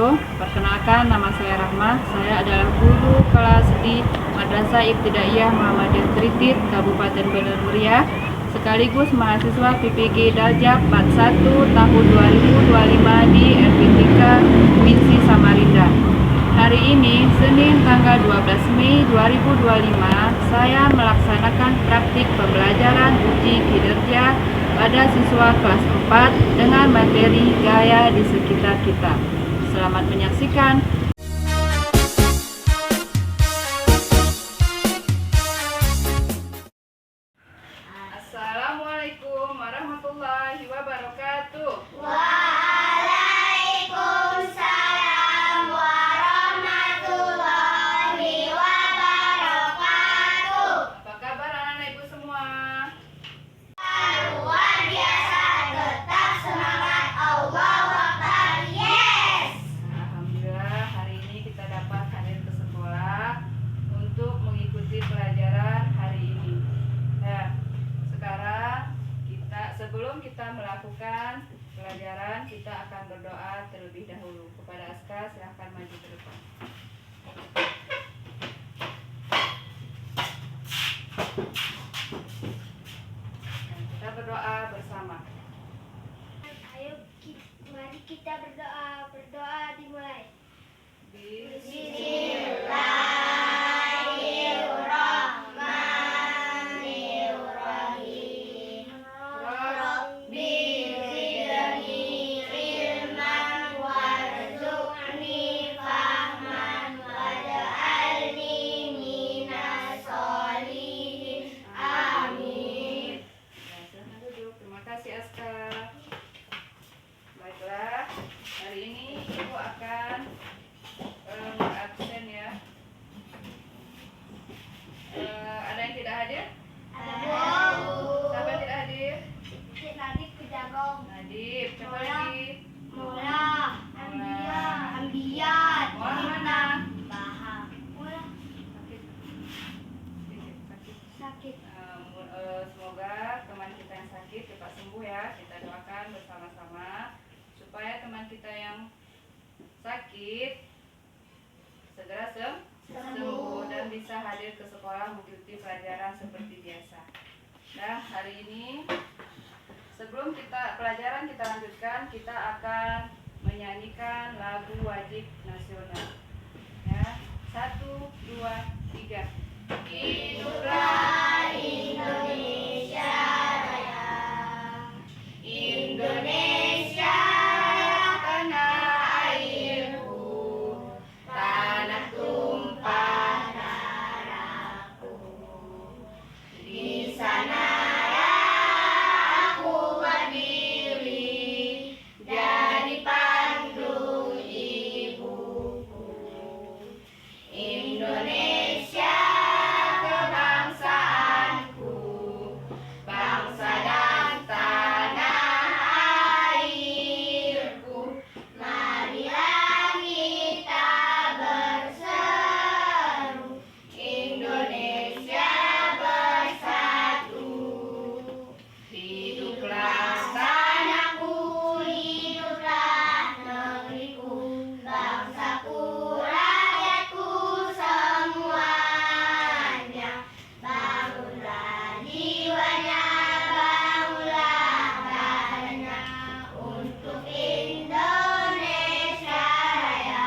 wabarakatuh. Perkenalkan, nama saya Rahma. Saya adalah guru kelas di Madrasah Ibtidaiyah Muhammadiyah Tritid, Kabupaten Bener Meriah, sekaligus mahasiswa PPG Daljak 41 tahun 2025 di FPTK Winsi Samarinda. Hari ini, Senin tanggal 12 Mei 2025, saya melaksanakan praktik pembelajaran uji kinerja pada siswa kelas 4 dengan materi gaya di sekitar kita. Selamat menyaksikan. Assalamualaikum warahmatullahi wabarakatuh. Waalaikumsalam warahmatullahi wabarakatuh. Apa kabar anak-anak ibu semua? Luar biasa, tetap semangat, Allahu Akbar, yes. Alhamdulillah, hari ini kita dapat hadir ke sekolah untuk mengikuti pelajaran hari ini. Nah, sekarang sebelum kita melakukan pelajaran, kita akan berdoa terlebih dahulu. Kepada Aska, silahkan maju ke depan. Nah, kita berdoa bersama. Ayo, mari kita berdoa. Berdoa dimulai. Bismillahirrahmanirrahim. Rabbi zidni ilman warzuqni fahman waj'alni minas sholihin. Amin. Nah, silahkan duduk. Terima kasih Aska. Baiklah, hari ini Ibu akan absen ya. Ada yang tidak hadir? Siapa yang tidak hadir? Nadif Kejagong. Nadif, siapa lagi? Mula, Ambiyat, Mula mana? Baham. Mula Sakit. Sakit. sakit. Semoga teman kita yang sakit cepat sembuh ya. Kita doakan bersama-sama supaya teman kita yang sakit segera sembuh dan bisa hadir ke sekolah mengikuti pelajaran seperti biasa. Nah, hari ini sebelum pelajaran kita lanjutkan, kita akan menyanyikan lagu wajib nasional. Ya, 1, 2, 3. Hiduplah Indonesia Raya. Indonesia Raya, tanah airku, tanah tumpah darahku. Di sana aku berdiri, jadi pandu ibuku. Indonesia kebangsaanku, bangsa dan tanah airku. Marilah kita berseru, Indonesia bersatu. Hiduplah tanahku, hiduplah negeriku, bangsaku, rakyatku semuanya. Bangunlah jiwanya, bangunlah badannya untuk Indonesia Raya.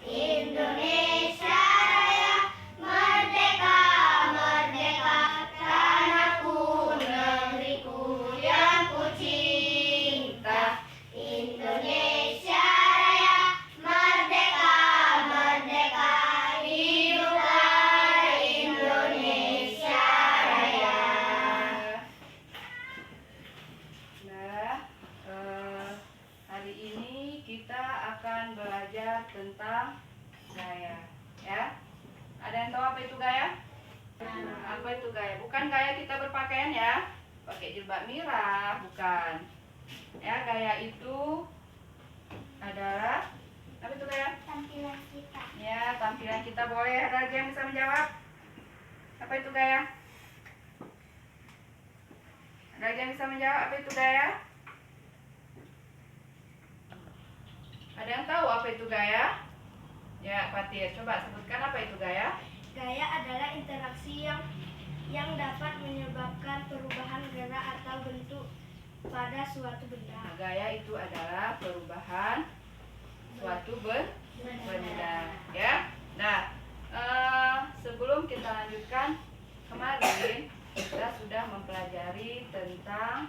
Indonesia Raya, merdeka, merdeka, tanahku, negeriku yang ku cinta. Indonesia Raya, merdeka, merdeka, hiduplah Indonesia Raya. Nah, hari ini kita akan belajar tentang gaya, ya. Ada yang tahu apa itu gaya? Apa itu gaya? Bukan gaya kita berpakaian ya, pakai jilbab merah, bukan. Ya, gaya itu adalah apa itu gaya? Tampilan kita. Ya, tampilan kita. Boleh ada lagi yang bisa menjawab? Apa itu gaya? Ada lagi yang bisa menjawab apa itu gaya? Ada Ada yang tahu apa itu gaya? Ya, Fatir, coba sebutkan apa itu gaya? Gaya adalah interaksi yang dapat menyebabkan perubahan gerak atau bentuk pada suatu benda. Nah, gaya itu adalah perubahan suatu benda, ya. Nah, sebelum kita lanjutkan, kemarin kita sudah mempelajari tentang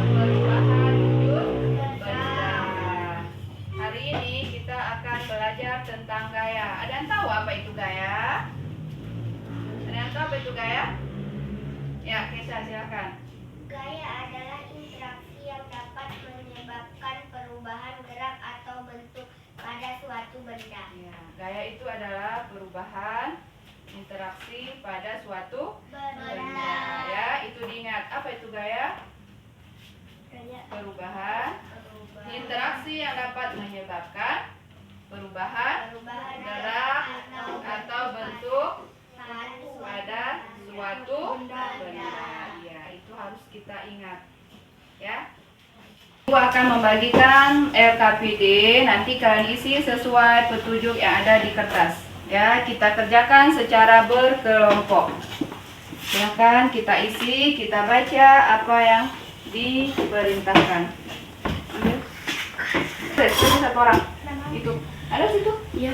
perubahan wujud benda. Hari ini kita akan belajar tentang gaya. Ada yang tahu apa itu gaya? Ada yang tahu apa itu gaya? Ya, Kesha, silakan. Gaya adalah interaksi yang dapat menyebabkan perubahan gerak atau bentuk pada suatu benda. Ya, gaya itu adalah perubahan interaksi pada suatu benda. Ya, itu diingat. Apa itu gaya? Gaya Perubahan interaksi yang dapat menyebabkan perubahan gerak atau bentuk pada suatu benda. Ya, itu harus kita ingat. Ya. Ibu akan membagikan RKPD, nanti kalian isi sesuai petunjuk yang ada di kertas. Ya, kita kerjakan secara berkelompok. Silakan kita isi, kita baca apa yang diperintahkan. Ambil. Tulis satu orang. Itu. Ada situ? Ya.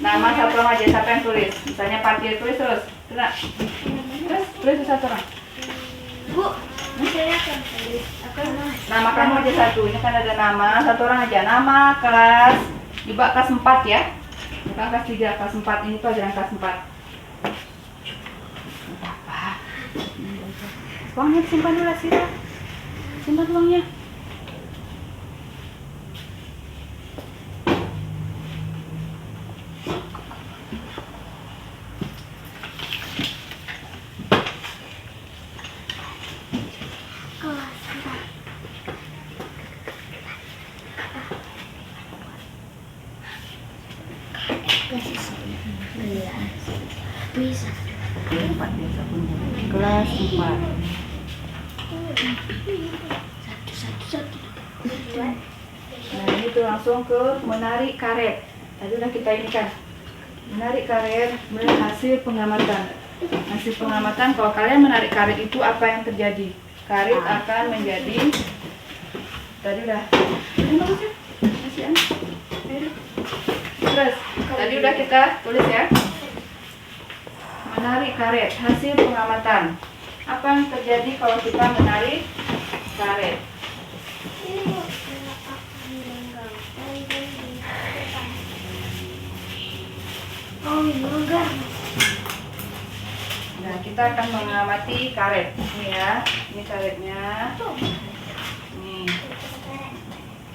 Nama satu orang aja, siapa yang tulis? Misalnya Fatir tulis terus. Tulis satu orang. Bu, saya akan tulis. Nama kamu aja satu. Ini kan ada nama, satu orang aja. Nama, kelas, juga kelas 4 ya. Bukan kelas 3, kelas 4. Ini pelajaran kelas 4. Apa? Uangnya disimpan dulu, Sira. Simpan uangnya. Bisa. Kelas 4. Satu. Nah, ini tuh langsung ke menarik karet. Tadi udah kita ini kan. Menarik karet, melihat hasil pengamatan. Hasil pengamatan, kalau kalian menarik karet itu apa yang terjadi? Karet akan menjadi. Tadi udah. Ini bagus ya? Masih an. Terus, tadi udah kita tulis ya. Menarik karet, hasil pengamatan. Apa yang terjadi kalau kita menarik karet? Oh, enggak. Nah, kita akan mengamati karet. Ini ya, ini karetnya. Nih,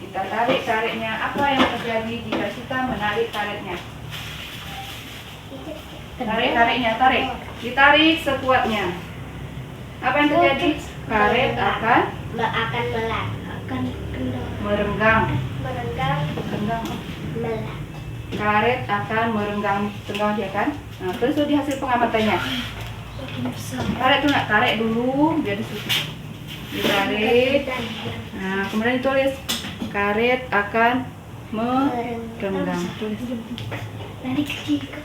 kita tarik karetnya. Apa yang terjadi jika kita menarik karetnya? Tarik karetnya, tarik. Ditarik sekuatnya. Apa yang terjadi? Karet akan melat. Akan merenggang. merenggang. Melat. Karet akan merenggang tengah dia kan? Nah, terus di hasil pengamatannya. Tarik tuh nak, tarik dulu biar ditarik. Nah, kemudian ditulis karet akan merenggang. Tulis. Dari kecil ke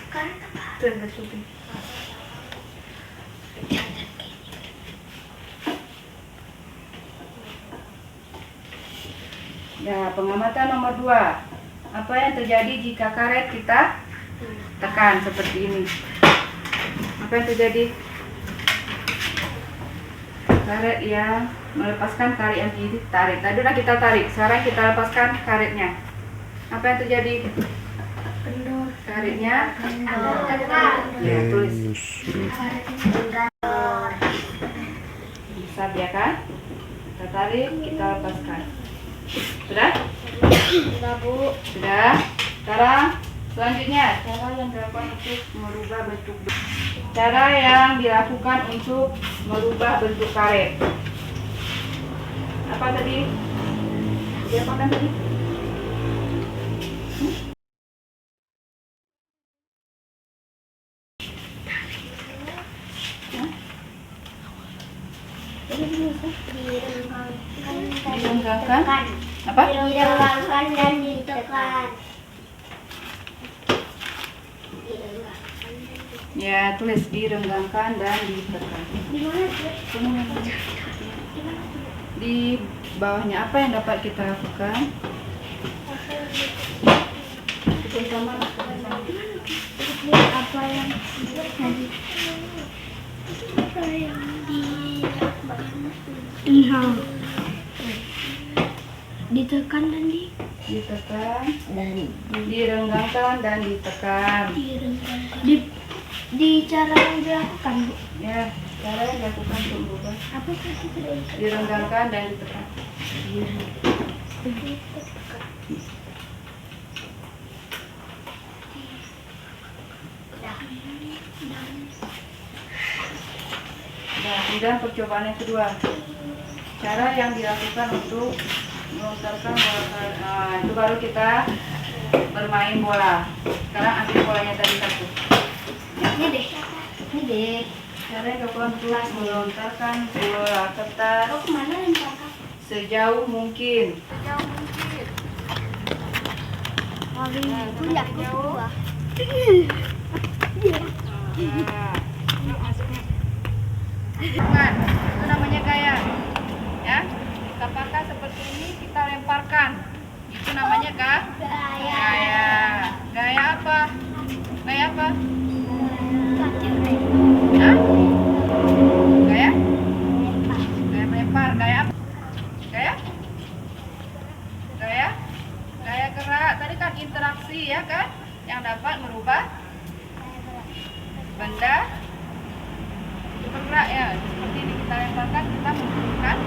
karet apa? Tulis. Ya, pengamatan nomor 2. Apa yang terjadi jika karet kita tekan seperti ini? Apa yang terjadi? Karet yang melepaskan karet yang ditarik. Tadi udah kita tarik, sekarang kita lepaskan karetnya. Apa yang terjadi? Kendor. Karetnya Tekan. ya, tulis. Kendor. Bisa ya kan? Kita tarik, kita lepaskan. Sudah? Sudah, Bu. Sudah? Sekarang selanjutnya cara yang dilakukan untuk merubah bentuk. Cara yang dilakukan untuk merubah bentuk karet. Apa tadi? Diapakan tadi? Tadi Direnggangkan. Apa? Direnggangkan dan ditekan. Ya, tulis direnggangkan dan ditekan. Di mana? Di bawahnya apa yang dapat kita lakukan? Apa yang ditekan dan Ditekan dan direnggangkan dan ditekan. di cara yang dilakukan, Bu. Ya, cara yang dilakukan untuk berubah. Apa sih Direnggangkan dan ditekan. Nah, kemudian percobaan yang kedua. Cara yang dilakukan untuk melontarkan bola. Nah, itu baru kita bermain bola. Sekarang ambil bolanya tadi satu. Ini deh. Cara yang dilakukan untuk melontarkan bola kertas Oh, kemana lemparkan? sejauh mungkin. Punya kedua. Nah, itu namanya gaya. Ya, kita pakai seperti ini, kita lemparkan. Itu namanya gaya. Gaya apa? Gaya apa? Hah? Gaya? Gaya melempar. Gaya apa? Gaya? Gaya? Gaya gerak. Tadi kan interaksi ya kan? Yang dapat merubah benda bergerak ya. Seperti ini kita lemparkan, kita membutuhkan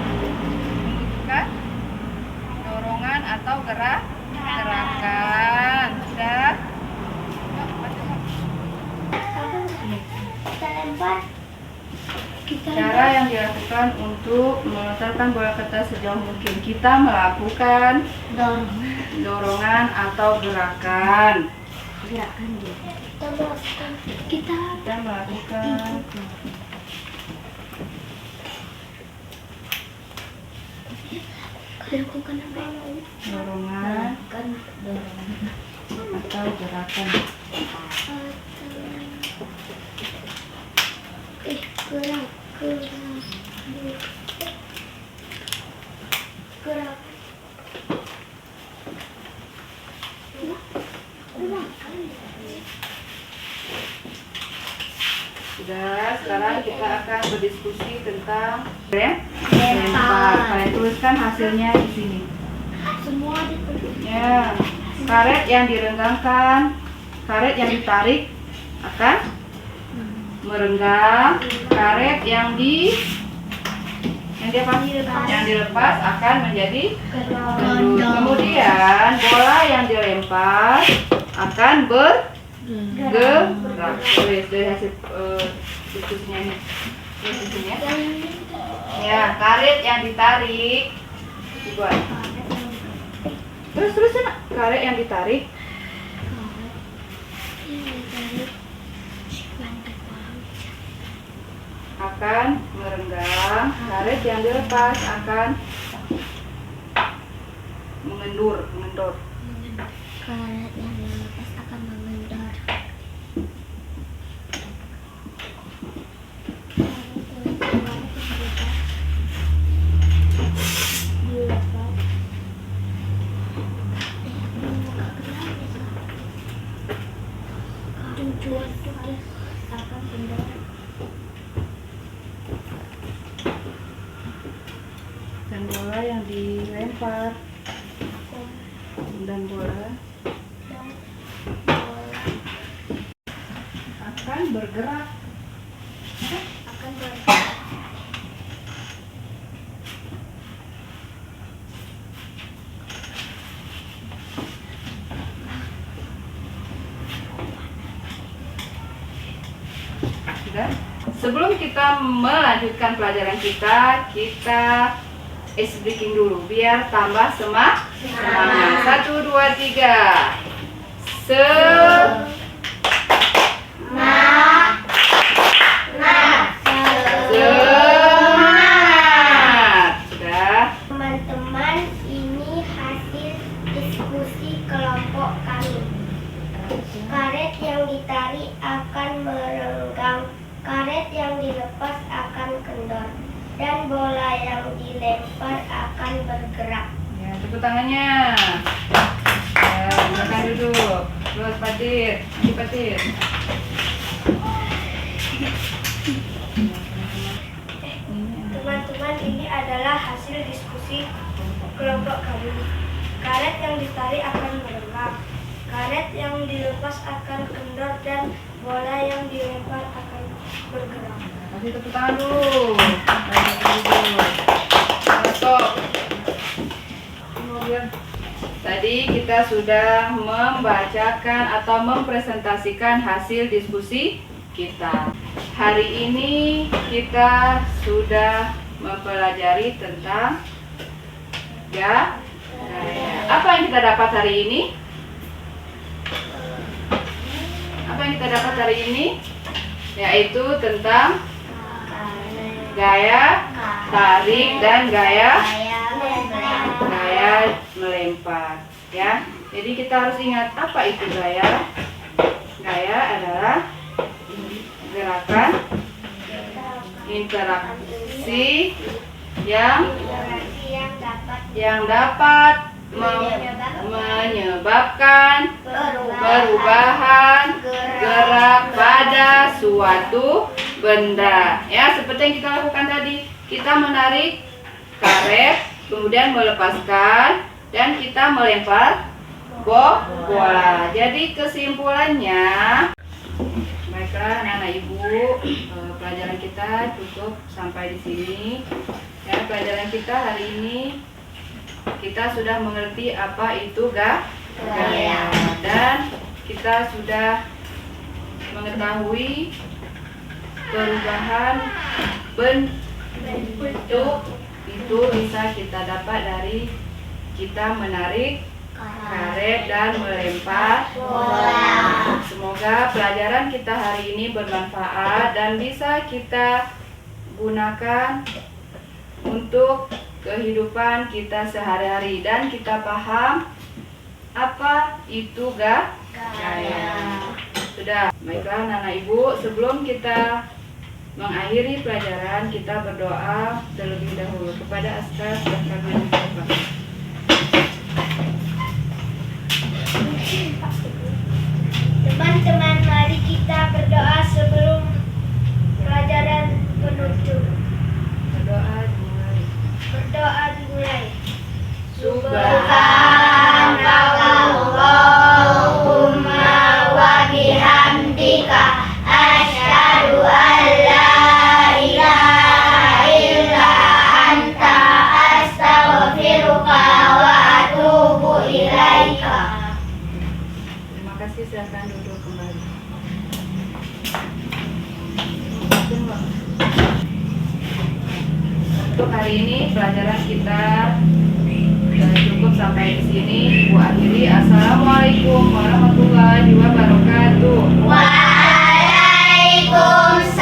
dorongan atau gerakan. Sudah? Kita lempar. Cara yang dilakukan untuk melontarkan bola kertas sejauh mungkin. Kita melakukan dorongan atau gerakan. Kita Melakukan lakukan apa? dorongan atau gerakan. Gerak. Sudah, sekarang kita akan berdiskusi tentang lempar. Kalian tuliskan hasilnya di sini. Semua ditulis. Ya, karet yang direnggangkan, karet yang ditarik akan merenggang, karet yang dilepas akan menjadi gendut. Kemudian bola yang dilempar akan bergerak. Tulis dari hasil diskusinya ini. Diskusinya. Ya, karet yang ditarik dibuat. Terus nak, karet yang ditarik akan merenggang, karet yang dilepas akan mengendur. Karet yang dilepas akan mengendor. Tujuan akan kendor. Dan bola yang dilempar dan bola akan bergerak. Akan bergerak. Sudah? Sebelum kita melanjutkan pelajaran kita ice breaking dulu biar tambah semangat. 1, 2, 3. Semangat. melempar akan bergerak. Ya, tepuk tangannya. Ya, silakan duduk. Terus Patir, Patir. Teman-teman, ini adalah hasil diskusi kelompok kami. Karet yang ditarik akan merenggang, karet yang dilepas akan kendor, dan bola yang dilempar akan bergerak. Kasih tepuk tangan dulu. Stop. Tadi kita sudah membacakan atau mempresentasikan hasil diskusi kita. Hari ini kita sudah mempelajari tentang gaya. Apa yang kita dapat hari ini? Apa yang kita dapat hari ini? Yaitu tentang gaya tarik dan gaya melempar. Ya, jadi kita harus ingat apa itu gaya. Gaya adalah gerakan interaksi yang dapat menyebabkan perubahan gerak pada suatu benda. Ya, seperti yang kita lakukan tadi, kita menarik karet, kemudian melepaskan, dan kita melempar bola. Jadi kesimpulannya, baiklah anak-anak ibu, pelajaran kita cukup sampai di sini. Ya, pelajaran kita hari ini kita sudah mengerti apa itu gaya, dan kita sudah mengetahui perubahan bentuk itu bisa kita dapat dari kita menarik karet dan melempar bola. Semoga pelajaran kita hari ini bermanfaat dan bisa kita gunakan untuk kehidupan kita sehari-hari, dan kita paham apa itu gaya. Sudah, baiklah anak-anak ibu, sebelum kita mengakhiri pelajaran, kita berdoa terlebih dahulu kepada Aska. Silahkan mengucapkan. Teman-teman, mari kita berdoa sebelum pelajaran penutup. Berdoa dimulai. Subhanallahumma wa bihamdika asyhadu an la ilaha illa anta astaghfiruka wa atubu ilaika. Terima kasih, silakan duduk kembali. Untuk hari ini pelajaran kita cukup sampai di sini. Ibu akhiri. Assalamualaikum warahmatullahi wabarakatuh. Waalaikumsalam.